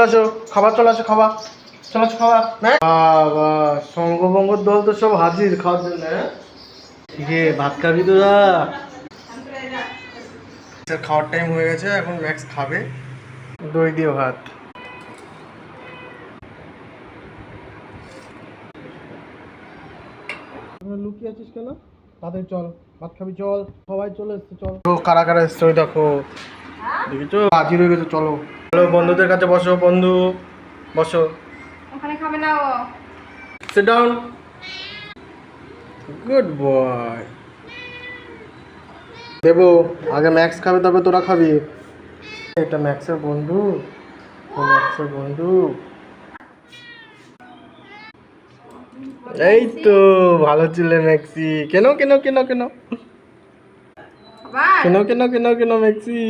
আসো খাবার, চলে আসো খাবার, চলে আসো খাবার। বাবা সঙ্গভঙ্গ দল তো সব হাজির খাওয়ার জন্য। ঠিক আছে, ভাত খাবি তোরা? খাওয়ার টাইম হয়ে গেছে, এখন ম্যাক্স খাবে দই দিয়ে ভাত। লুকিয়ে আছিস কেন? তাড়াতাড়ি চল, ভাত খাবি চল। সবাই চলে এসছে, চল। কারা কারা এসছে ওই দেখো, দেখেছো হাজির হয়ে গেছে। চলো চলো বন্ধুদের কাছে বসো, বন্ধু বসো। ওখানে খাবে না ও। Sit down. Good boy. দেবো আগে ম্যাক্স খাবে, তবে তোরা খাবি। এটা ম্যাক্সের বন্ধু, ম্যাক্সের বন্ধু। এই তো ভালো ছিলে ম্যাক্সি। কেন কেন কেন কেন কেন কেন কেন কেন ম্যাক্সি?